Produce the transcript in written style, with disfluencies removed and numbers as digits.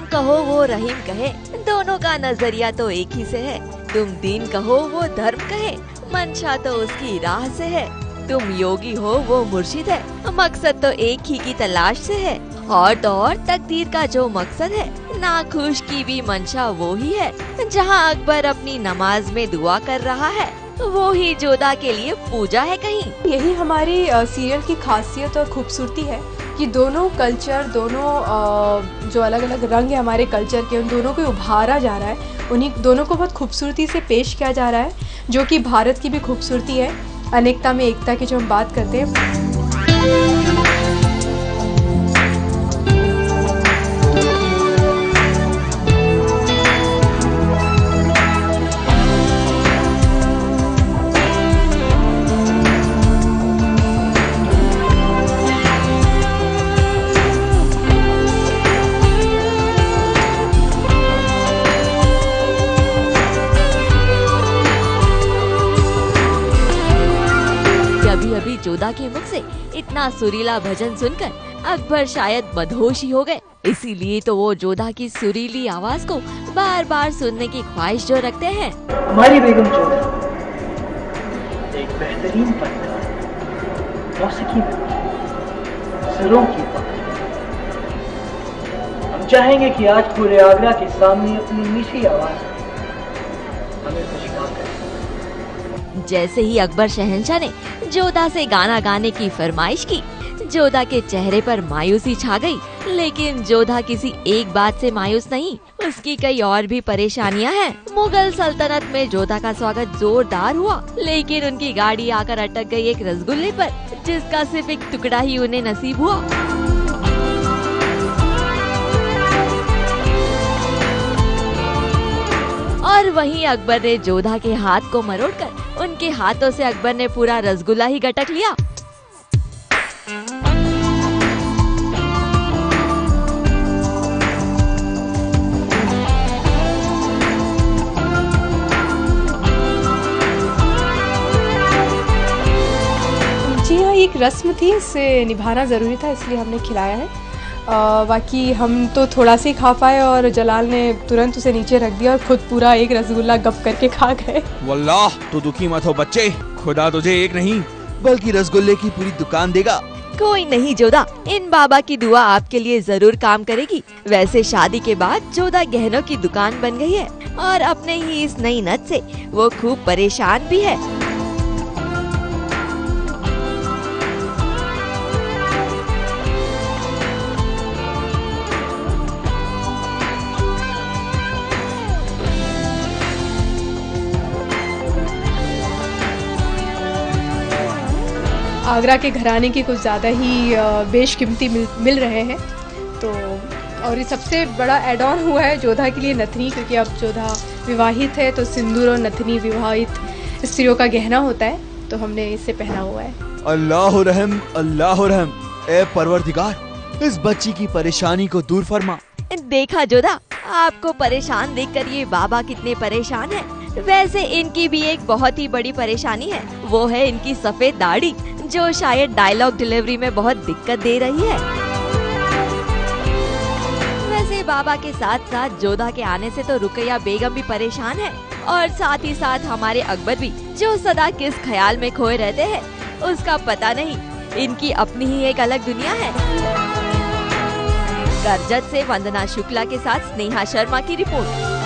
राम कहो वो रहीम कहे, दोनों का नजरिया तो एक ही से है। तुम दीन कहो वो धर्म कहे, मंशा तो उसकी राह से है। तुम योगी हो वो मुर्शिद है, मकसद तो एक ही की तलाश से है। और तो और तकदीर का जो मकसद है, नाखुश की भी मंशा वो ही है। जहाँ अकबर अपनी नमाज में दुआ कर रहा है, वो ही जोधा के लिए पूजा है कहीं। यही हमारी सीरियल की खासियत और खूबसूरती है कि दोनों कल्चर, दोनों जो अलग अलग रंग है हमारे कल्चर के, उन दोनों को उभारा जा रहा है। उन्हीं दोनों को बहुत खूबसूरती से पेश किया जा रहा है, जो कि भारत की भी खूबसूरती है, अनेकता में एकता की जो हम बात करते हैं। अभी जोधा के मुख से इतना सुरीला भजन सुनकर अकबर शायद मदहोश ही हो गए। इसीलिए तो वो जोधा की सुरीली आवाज को बार बार सुनने की ख्वाहिश जो रखते हैं। हमारी बेगम जोधा एक बेहतरीन फनकार, मौसीकी में सुरों की बात। हम चाहेंगे कि आज पूरे आगरा के सामने अपनी मीठी आवाज हमें खुशहाल करें। जैसे ही अकबर शहंशाह ने जोधा से गाना गाने की फरमाइश की, जोधा के चेहरे पर मायूसी छा गई। लेकिन जोधा किसी एक बात से मायूस नहीं, उसकी कई और भी परेशानियां हैं। मुगल सल्तनत में जोधा का स्वागत जोरदार हुआ, लेकिन उनकी गाड़ी आकर अटक गई एक रसगुल्ले पर, जिसका सिर्फ एक टुकड़ा ही उन्हें नसीब हुआ। और वहीं अकबर ने जोधा के हाथ को मरोड़कर उनके हाथों से अकबर ने पूरा रसगुल्ला ही गटक लिया। जी हाँ, एक रस्म थी, इसे निभाना ज़रूरी था, इसलिए हमने खिलाया है। बाकी हम तो थोड़ा सा ही खा पाए और जलाल ने तुरंत उसे नीचे रख दिया और खुद पूरा एक रसगुल्ला गप करके खा गए। वल्लाह तू दुखी मत हो बच्चे, खुदा तुझे एक नहीं बल्कि रसगुल्ले की पूरी दुकान देगा। कोई नहीं जोधा, इन बाबा की दुआ आपके लिए जरूर काम करेगी। वैसे शादी के बाद जोधा गहनों की दुकान बन गई है और अपने ही इस नई नथ से वो खूब परेशान भी है। आगरा के घराने के कुछ ज़्यादा ही बेशकीमती मिल रहे हैं। तो और ये सबसे बड़ा एड ऑन हुआ है जोधा के लिए नथनी, क्योंकि अब जोधा विवाहित है तो सिंदूर और नथनी विवाहित स्त्रियों का गहना होता है, तो हमने इसे पहना हुआ है। अल्लाह रहम, अल्लाह रहम, ए परवरदिगार, इस बच्ची की परेशानी को दूर फरमा। देखा जोधा, आपको परेशान देखकर ये बाबा कितने परेशान हैं। वैसे इनकी भी एक बहुत ही बड़ी परेशानी है, वो है इनकी सफेद दाढ़ी, जो शायद डायलॉग डिलीवरी में बहुत दिक्कत दे रही है। वैसे बाबा के साथ साथ जोधा के आने से तो रुकैया बेगम भी परेशान है, और साथ ही साथ हमारे अकबर भी, जो सदा किस ख्याल में खोए रहते हैं उसका पता नहीं। इनकी अपनी ही एक अलग दुनिया है। करजत से वंदना शुक्ला के साथ स्नेहा शर्मा की रिपोर्ट।